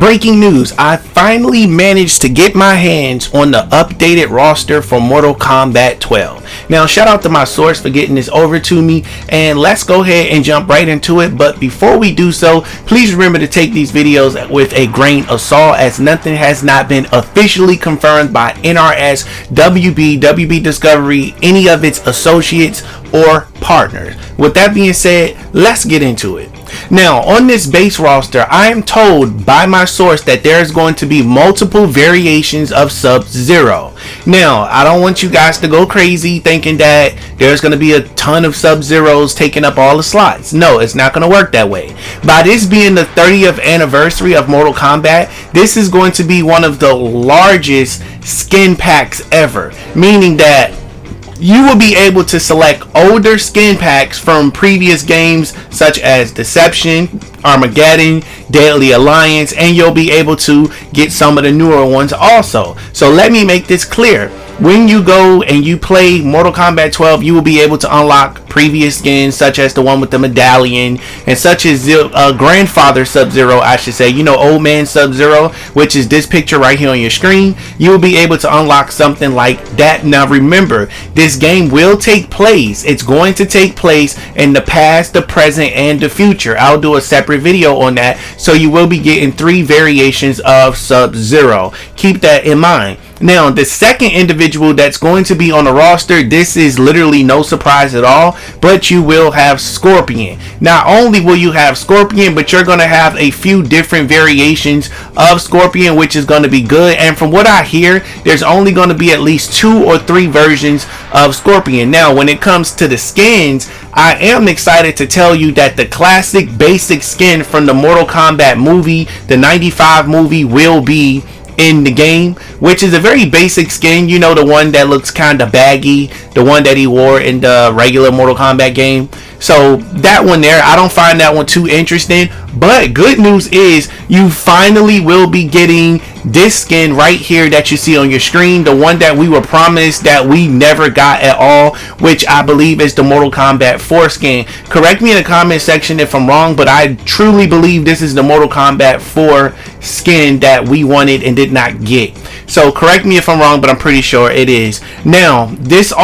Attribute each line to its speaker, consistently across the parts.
Speaker 1: Breaking news, I finally managed to get my hands on the updated roster for Mortal Kombat 12. Now, shout out to my source for getting this over to me, and let's go ahead and jump right into it. But before we do so, please remember to take these videos with a grain of salt, as nothing has not been officially confirmed by NRS, WB Discovery, any of its associates or partners. With that being said, let's get into it. Now, on this base roster, I am told by my source that there's going to be multiple variations of Sub-Zero. Now, I don't want you guys to go crazy thinking that there's going to be a ton of Sub-Zeros taking up all the slots. No, it's not going to work that way. By this being the 30th anniversary of Mortal Kombat, this is going to be one of the largest skin packs ever, meaning that you will be able to select older skin packs from previous games such as Deception, Armageddon, Deadly Alliance, and you'll be able to get some of the newer ones also. So let me make this clear. When you go and you play Mortal Kombat 12, you will be able to unlock previous skins such as the one with the medallion, and such as grandfather Sub-Zero, I should say, you know, old man Sub-Zero, which is this picture right here on your screen. You will be able to unlock something like that. Now remember, this game will take place. It's going to take place in the past, the present, and the future. I'll do a separate video on that. So you will be getting 3 variations of Sub-Zero. Keep that in mind. Now, the second individual that's going to be on the roster, this is literally no surprise at all, but you will have Scorpion. Not only will you have Scorpion, but you're going to have a few different variations of Scorpion, which is going to be good. And from what I hear, there's only going to be at least 2 or 3 versions of Scorpion. Now, when it comes to the skins, I am excited to tell you that the classic basic skin from the Mortal Kombat movie, the 95 movie, will be in the game, which is a very basic skin, you know, the one that looks kind of baggy, the one that he wore in the regular Mortal Kombat game. So that one there, I don't find that one too interesting. But good news is you finally will be getting this skin right here that you see on your screen, the one that we were promised that we never got at all, which I believe is the Mortal Kombat 4 skin. Correct me in the comment section if I'm wrong, but I truly believe this is the Mortal Kombat 4 skin that we wanted and did not get. So correct me if I'm wrong, but I'm pretty sure it is. Now, this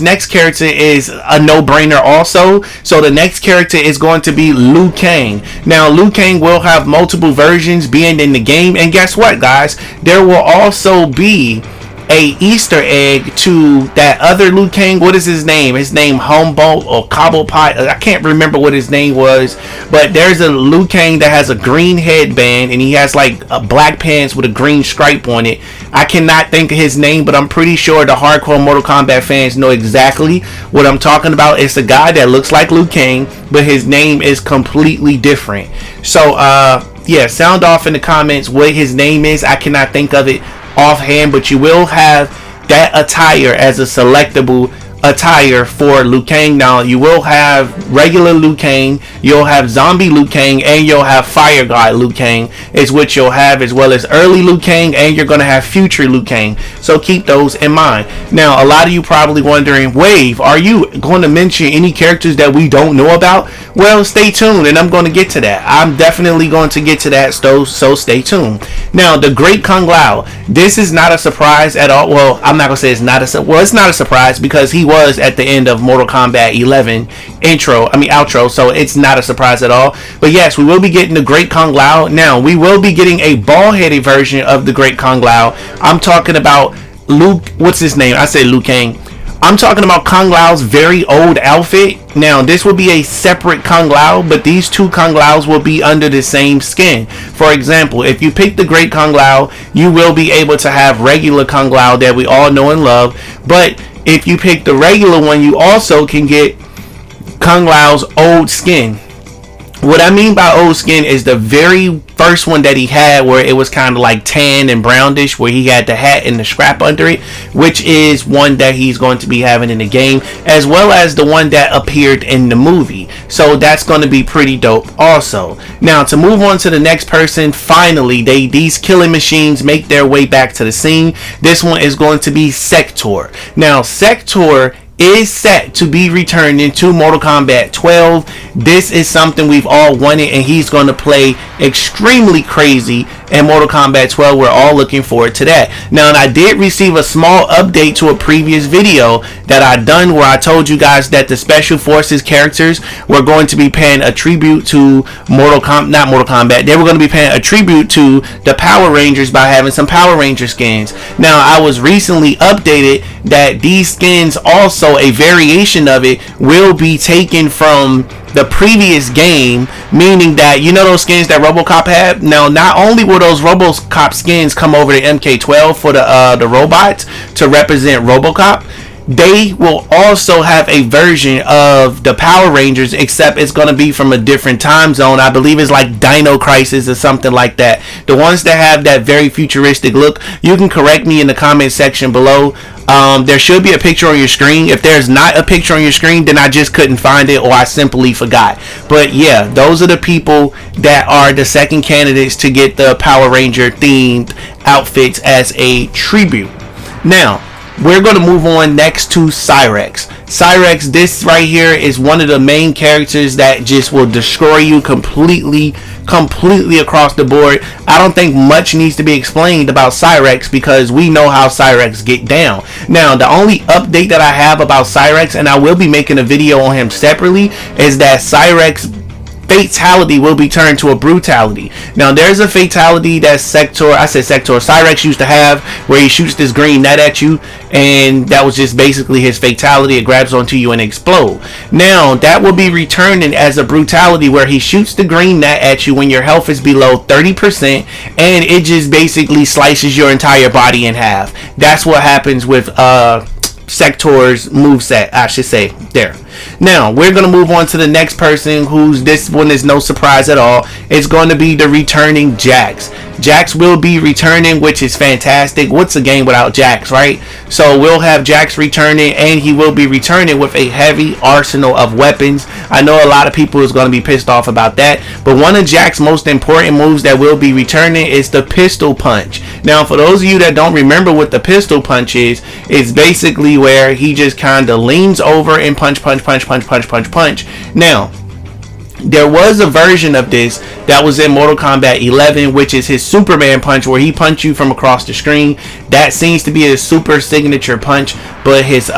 Speaker 1: next character is a no-brainer also. So the next character is going to be Liu Kang. Now, Liu Kang will have multiple versions being in the game, and guess what, guys? There will also be a Easter egg to that other Liu Kang. What is his name? His name Humboldt or Cobblepot. I can't remember what his name was, but there's a Liu Kang that has a green headband and he has like a black pants with a green stripe on it. I cannot think of his name, but I'm pretty sure the hardcore Mortal Kombat fans know exactly what I'm talking about. It's a guy that looks like Liu Kang, but his name is completely different. So yeah, sound off in the comments what his name is. I cannot think of it offhand, but you will have that attire as a selectable attire for Liu Kang. Now, you will have regular Liu Kang, you'll have zombie Liu Kang, and you'll have fire god Liu Kang is what you'll have, as well as early Liu Kang, and you're going to have future Liu Kang. So keep those in mind. Now, a lot of you probably wondering, Wave, are you going to mention any characters that we don't know about? Well, stay tuned, and I'm going to get to that. I'm definitely going to get to that, so stay tuned. Now, the Great Kung Lao, this is not a surprise at all. Well, I'm not going to say it's not a surprise because he was at the end of Mortal Kombat 11 outro, so it's not a surprise at all. But yes, we will be getting the Great Kung Lao. Now, we will be getting a bald-headed version of the Great Kung Lao. I'm talking about what's his name? I say Liu Kang. I'm talking about Kung Lao's very old outfit. Now, this will be a separate Kung Lao, but these 2 Kung Laos will be under the same skin. For example, if you pick the Great Kung Lao, you will be able to have regular Kung Lao that we all know and love. But if you pick the regular one, you also can get Kung Lao's old skin. What I mean by old skin is the very first one that he had, where it was kind of like tan and brownish, where he had the hat and the scrap under it, which is one that he's going to be having in the game, as well as the one that appeared in the movie. So that's going to be pretty dope also. Now, to move on to the next person, finally these killing machines make their way back to the scene. This one is going to be Sector. Now, Sector is set to be returned into Mortal Kombat 12. This is something we've all wanted, and he's going to play extremely crazy in Mortal Kombat 12. We're all looking forward to that. Now, and I did receive a small update to a previous video that I done where I told you guys that the Special Forces characters were going to be paying a tribute to not Mortal Kombat. They were going to be paying a tribute to the Power Rangers by having some Power Ranger skins. Now, I was recently updated that these skins, also a variation of it, will be taken from the previous game, meaning that, you know, those skins that RoboCop had. Now, not only will those RoboCop skins come over to MK12 for the robots to represent RoboCop, they will also have a version of the Power Rangers, except it's going to be from a different time zone. I believe it's like Dino Crisis or something like that. The ones that have that very futuristic look, you can correct me in the comment section below. There should be a picture on your screen. If there's not a picture on your screen, then I just couldn't find it, or I simply forgot. But yeah, those are the people that are the second candidates to get the Power Ranger themed outfits as a tribute. Now, we're going to move on next to Cyrex. Cyrex, this right here is one of the main characters that just will destroy you completely across the board. I don't think much needs to be explained about Cyrex because we know how Cyrex get down. Now, the only update that I have about Cyrex, and I will be making a video on him separately, is that Cyrex fatality will be turned to a brutality. Now, there's a fatality that Cyrex used to have, where he shoots this green net at you, and that was just basically his fatality. It grabs onto you and explode. Now, that will be returning as a brutality, where he shoots the green net at you when your health is below 30%, and it just basically slices your entire body in half. That's what happens with Sector's moveset, I should say. There. Now, we're going to move on to the next person, who's, this one is no surprise at all. It's going to be the returning Jax. Jax will be returning, which is fantastic. What's a game without Jax, right? So we'll have Jax returning, and he will be returning with a heavy arsenal of weapons. I know a lot of people is going to be pissed off about that, but one of Jax's most important moves that will be returning is the pistol punch. Now, for those of you that don't remember what the pistol punch is, it's basically where he just kind of leans over and punch. Now, there was a version of this that was in Mortal Kombat 11, which is his Superman punch, where he punches you from across the screen. That seems to be his super signature punch, but his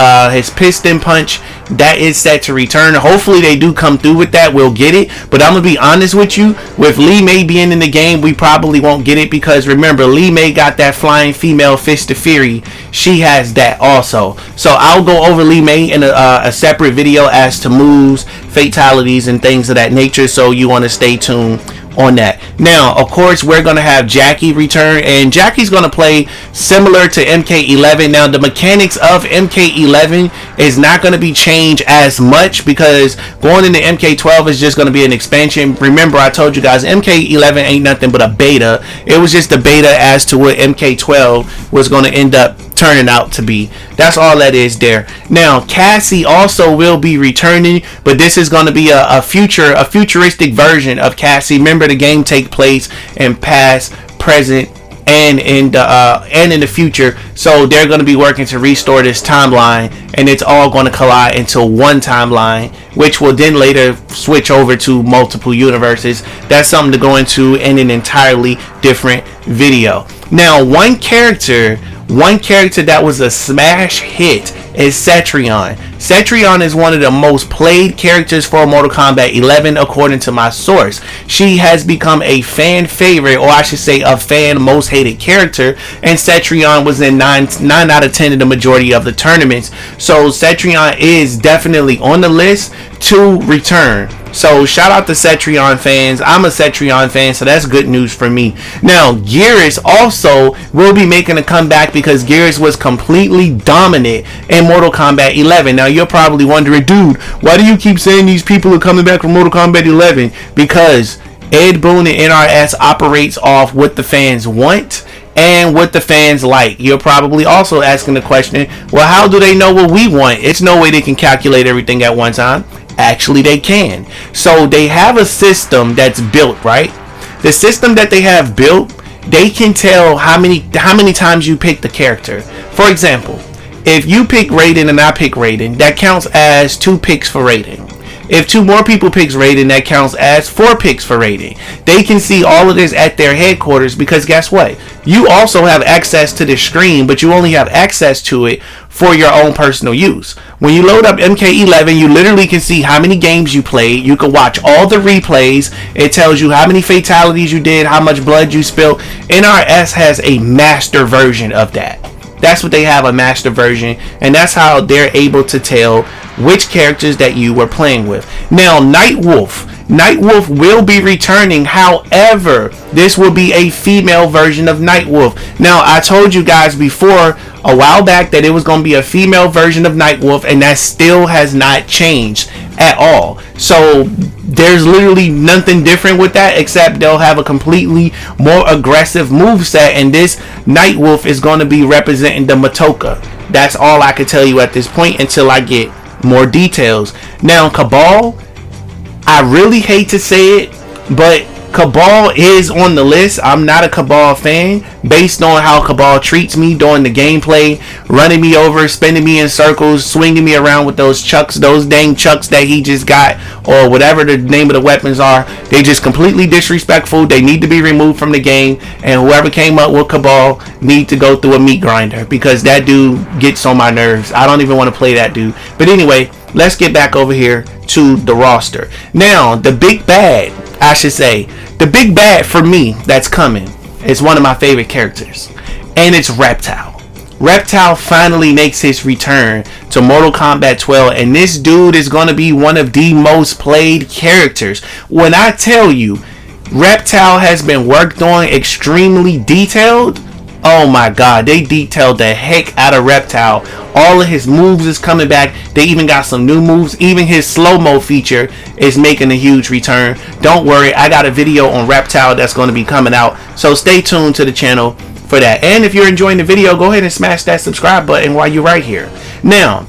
Speaker 1: piston punch, that is set to return. Hopefully they do come through with that. We'll get it. But I'm going to be honest with you, with Li Mei being in the game, we probably won't get it, because remember, Li Mei got that flying female fist of fury. She has that also. So I'll go over Li Mei in a separate video as to moves, fatalities, and things of that nature, so you want to stay tuned on that. Now, of course, we're going to have Jackie return, and Jackie's going to play similar to MK11. Now, the mechanics of MK11 is not going to be changed as much, because going into MK12 is just going to be an expansion. Remember, I told you guys MK11 ain't nothing but a beta. It was just a beta as to what MK12 was going to end up turning out to be. That's all that is there. Now, Cassie also will be returning, but this is going to be a futuristic version of Cassie. Remember, the game take place in past, present, and in the future, so they're going to be working to restore this timeline, and it's all going to collide into one timeline, which will then later switch over to multiple universes. That's something to go into in an entirely different video. Now, one character that was a smash hit is Cetrion. Cetrion is one of the most played characters for Mortal Kombat 11, according to my source. She has become a fan favorite, or I should say a fan most hated character, and Cetrion was in 9 out of 10 of the majority of the tournaments. So Cetrion is definitely on the list to return. So shout out to Cetrion fans. I'm a Cetrion fan, so that's good news for me. Now, Geras also will be making a comeback, because Geras was completely dominant in Mortal Kombat 11. Now, you're probably wondering, dude, why do you keep saying these people are coming back from Mortal Kombat 11? Because Ed Boon and NRS operates off what the fans want and what the fans like. You're probably also asking the question, well, how do they know what we want? It's no way they can calculate everything at one time. Actually, they can. So they have a system that's built, right? The system that they have built, they can tell how many times you pick the character. For example, if you pick Raiden and I pick Raiden, that counts as 2 picks for Raiden. If 2 more people picks Raiden, that counts as 4 picks for Raiden. They can see all of this at their headquarters, because guess what? You also have access to the screen, but you only have access to it for your own personal use. When you load up MK11, you literally can see how many games you played. You can watch all the replays. It tells you how many fatalities you did, how much blood you spilled. NRS has a master version of that. That's what they have, a master version, and that's how they're able to tell which characters that you were playing with. Now, Nightwolf will be returning. However, this will be a female version of Nightwolf. Now, I told you guys before a while back that it was going to be a female version of Nightwolf, and that still has not changed at all. So there's literally nothing different with that, except they'll have a completely more aggressive moveset, and this Nightwolf is going to be representing the Matoka. That's all I can tell you at this point until I get more details. Now, Cabal, I really hate to say it, but Cabal is on the list. I'm not a Cabal fan based on how Cabal treats me during the gameplay, running me over, spinning me in circles, swinging me around with those chucks, those dang chucks that he just got, or whatever the name of the weapons are. They just completely disrespectful. They need to be removed from the game, and whoever came up with Cabal need to go through a meat grinder, because that dude gets on my nerves. I don't even want to play that dude. But anyway, let's get back over here to the roster. Now, the big bad, I should say, the big bad for me that's coming is one of my favorite characters, and it's Reptile. Reptile finally makes his return to Mortal Kombat 12, and this dude is going to be one of the most played characters. When I tell you Reptile has been worked on extremely detailed, oh my god, they detailed the heck out of Reptile. All of his moves is coming back. They even got some new moves. Even his slow-mo feature is making a huge return. Don't worry, I got a video on Reptile that's going to be coming out, so stay tuned to the channel for that. And if you're enjoying the video, go ahead and smash that subscribe button while you're right here. Now,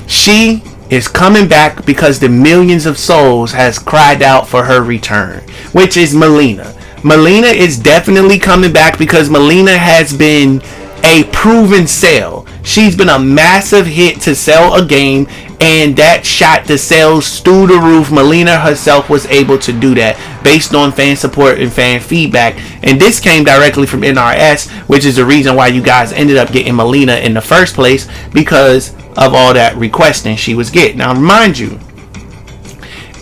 Speaker 1: she is coming back because the millions of souls has cried out for her return, which is Melina. Melina is definitely coming back because Melina has been a proven sell. She's been a massive hit to sell a game, and that shot the sales through the roof. Melina herself was able to do that based on fan support and fan feedback, and this came directly from NRS, which is the reason why you guys ended up getting Melina in the first place, because of all that requesting she was getting. Now, mind you,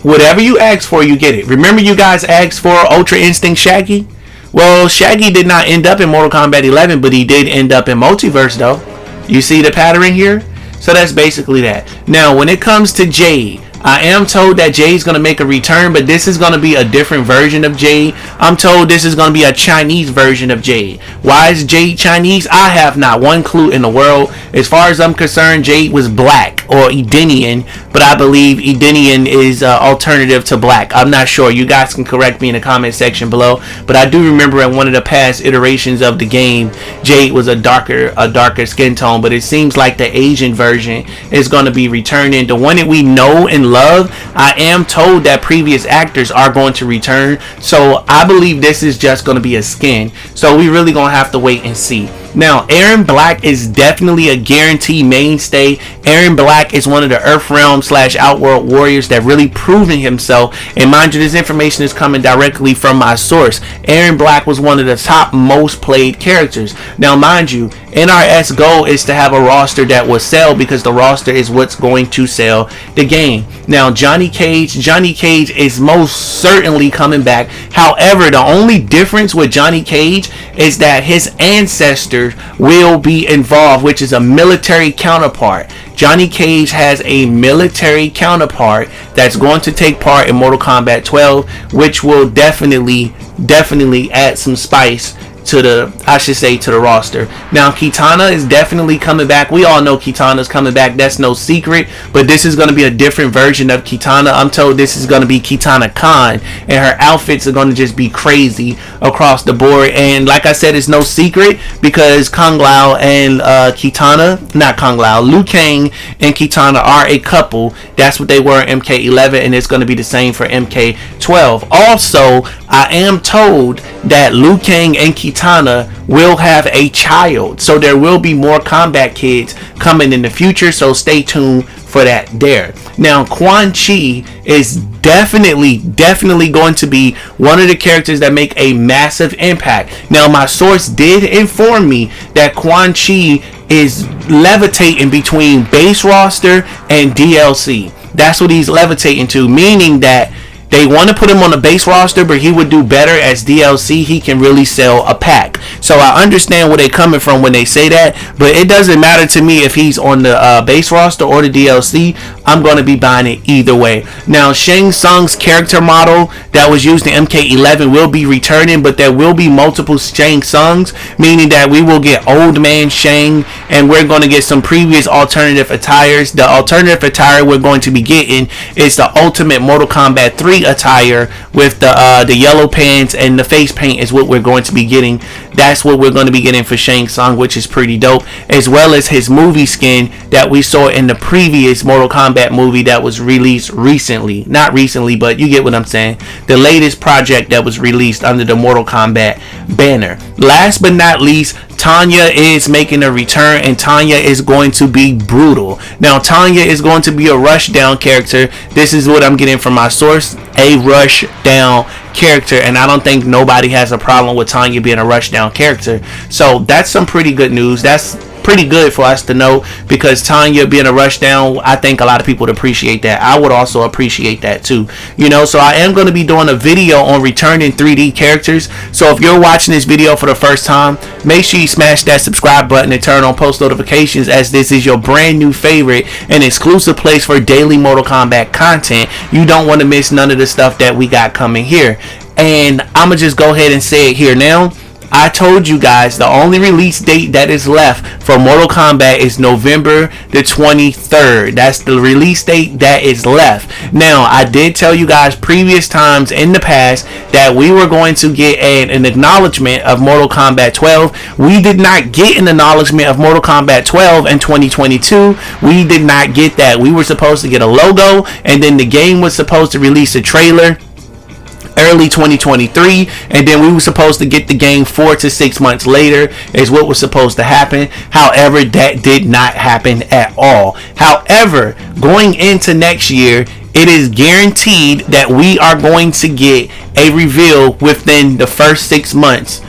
Speaker 1: whatever you ask for, you get it. Remember, you guys asked for Ultra Instinct Shaggy? Well, Shaggy did not end up in Mortal Kombat 11, but he did end up in Multiverse, though. You see the pattern here? So that's basically that. Now, when it comes to Jade, I am told that Jade's going to make a return, but this is going to be a different version of Jade. I'm told this is going to be a Chinese version of Jade. Why is Jade Chinese? I have not one clue in the world. As far as I'm concerned, Jade was black or Edenian, but I believe Edenian is alternative to black. I'm not sure. You guys can correct me in the comment section below, but I do remember in one of the past iterations of the game, Jade was a darker skin tone, but it seems like the Asian version is going to be returning. The one that we know and love, I am told that previous actors are going to return, so I believe this is just going to be a skin, so we really gonna have to wait and see. Now, Aaron Black is definitely a guaranteed mainstay. Aaron Black is one of the Earthrealm / Outworld warriors that really proven himself, and mind you, this information is coming directly from my source. Aaron Black was one of the top most played characters. Now, mind you, NRS goal is to have a roster that will sell, because the roster is what's going to sell the game. Now, Johnny Cage is most certainly coming back. However, the only difference with Johnny Cage is that his ancestors will be involved, which is a military counterpart. Johnny Cage has a military counterpart that's going to take part in Mortal Kombat 12, which will definitely add some spice to the roster. Now, Kitana is definitely coming back. We all know Kitana's coming back. That's no secret. But this is going to be a different version of Kitana. I'm told this is going to be Kitana Khan, and her outfits are going to just be crazy across the board. And like I said, it's no secret because Kung Lao and Liu Kang and Kitana are a couple. That's what they were in MK11, and it's going to be the same for MK12. Also, I am told that Liu Kang and Kitana will have a child, so there will be more combat kids coming in the future, so stay tuned for that there. Now, Quan Chi is definitely going to be one of the characters that make a massive impact. Now, my source did inform me that Quan Chi is levitating between base roster and DLC. That's what he's levitating to, meaning that they want to put him on the base roster, but he would do better as DLC. He can really sell a pack. So I understand where they're coming from when they say that, but it doesn't matter to me if he's on the base roster or the DLC. I'm going to be buying it either way. Now, Shang Tsung's character model that was used in MK11 will be returning, but there will be multiple Shang Tsungs, meaning that we will get Old Man Shang, and we're going to get some previous alternative attires. The alternative attire we're going to be getting is the Ultimate Mortal Kombat 3 attire with the yellow pants and the face paint is what we're going to be getting. That's what we're going to be getting for Shang Tsung, which is pretty dope, as well as his movie skin that we saw in the previous Mortal Kombat movie that was released recently. Not recently, but you get what I'm saying. The latest project that was released under the Mortal Kombat banner. Last but not least, Tanya is making a return, and Tanya is going to be brutal. Now, Tanya is going to be a rush down character. This is what I'm getting from my source, a rush down character, and I don't think nobody has a problem with Tanya being a rush down character. So that's some pretty good news. That's pretty good for us to know, because Tanya being a rush down, I think a lot of people would appreciate that. I would also appreciate that too, you know. So I am going to be doing a video on returning 3D characters. So if you're watching this video for the first time, make sure you smash that subscribe button and turn on post notifications, as this is your brand new favorite and exclusive place for daily Mortal Kombat content. You don't want to miss none of the stuff that we got coming here. And I'm gonna just go ahead and say it here now. I told you guys the only release date that is left for Mortal Kombat is November the 23rd. That's the release date that is left. Now, I did tell you guys previous times in the past that we were going to get an acknowledgement of Mortal Kombat 12. We did not get an acknowledgement of Mortal Kombat 12 in 2022. We did not get that. We were supposed to get a logo, and then the game was supposed to release a trailer early 2023, and then we were supposed to get the game 4 to 6 months later is what was supposed to happen. However, that did not happen at all. However, going into next year, it is guaranteed that we are going to get a reveal within the first 6 months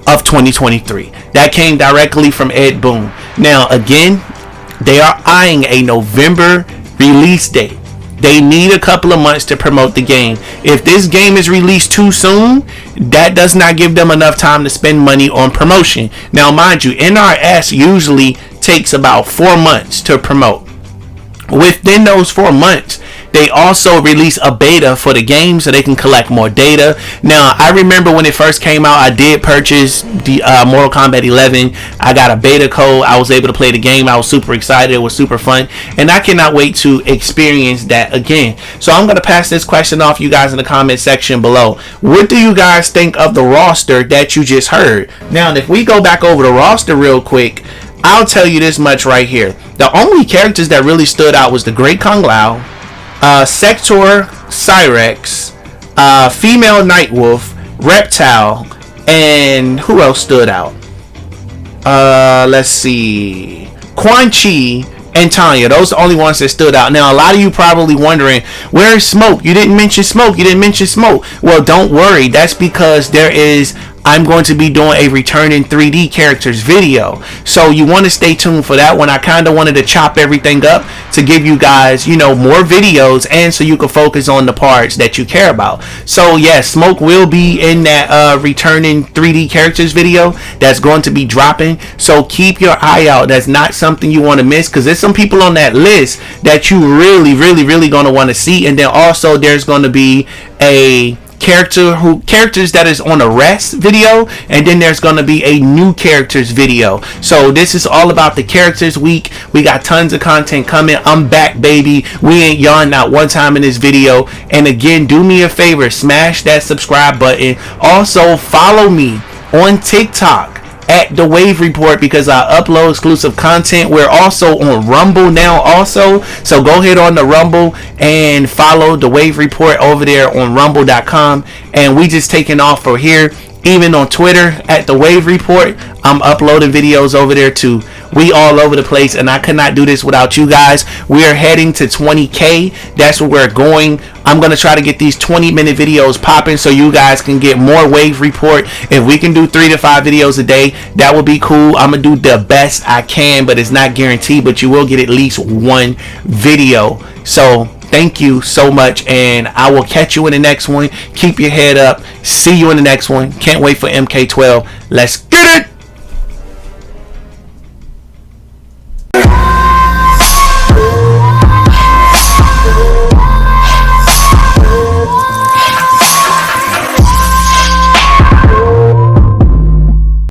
Speaker 1: of 2023. That came directly from Ed Boon. Now, again, they are eyeing a November release date. They need a couple of months to promote the game. If this game is released too soon, that does not give them enough time to spend money on promotion. Now, mind you, NRS usually takes about 4 months to promote. Within those 4 months, they also release a beta for the game so they can collect more data. Now, I remember when it first came out, I did purchase the Mortal Kombat 11. I got a beta code. I was able to play the game. I was super excited. It was super fun. And I cannot wait to experience that again. So I'm going to pass this question off you guys in the comment section below. What do you guys think of the roster that you just heard? Now, if we go back over the roster real quick, I'll tell you this much right here. The only characters that really stood out was the Great Kung Lao, Sector Cyrex, Female Nightwolf, Reptile, and who else stood out? Let's see. Quan Chi and Tanya. Those are the only ones that stood out. Now, a lot of you probably wondering, where's Smoke? You didn't mention Smoke. You didn't mention Smoke. Well, don't worry. That's because I'm going to be doing a returning 3D characters video. So you want to stay tuned for that one. I kind of wanted to chop everything up to give you guys, more videos, and so you can focus on the parts that you care about. So yes, Smoke will be in that returning 3D characters video that's going to be dropping. So keep your eye out. That's not something you want to miss, because there's some people on that list that you really going to want to see. And then also there's going to be a characters that is on a rest video, and then there's going to be a new characters video. So this is all about the characters week. We got tons of content coming. I'm back, baby. We ain't yawned not one time in this video. And again, do me a favor, smash that subscribe button. Also follow me on TikTok at the Wave Report because I upload exclusive content. We're also on Rumble now also, so go ahead on the Rumble and follow the Wave Report over there on rumble.com. And we just taking off for here. Even on Twitter at the Wave Report, I'm uploading videos over there too. We all over the place, and I could not do this without you guys. We are heading to 20K. That's where we're going. I'm going to try to get these 20-minute videos popping so you guys can get more Wave Report. If we can do 3 to 5 videos a day, that would be cool. I'm going to do the best I can, but it's not guaranteed, but you will get at least one video. So thank you so much, and I will catch you in the next one. Keep your head up. See you in the next one. Can't wait for MK12. Let's get it!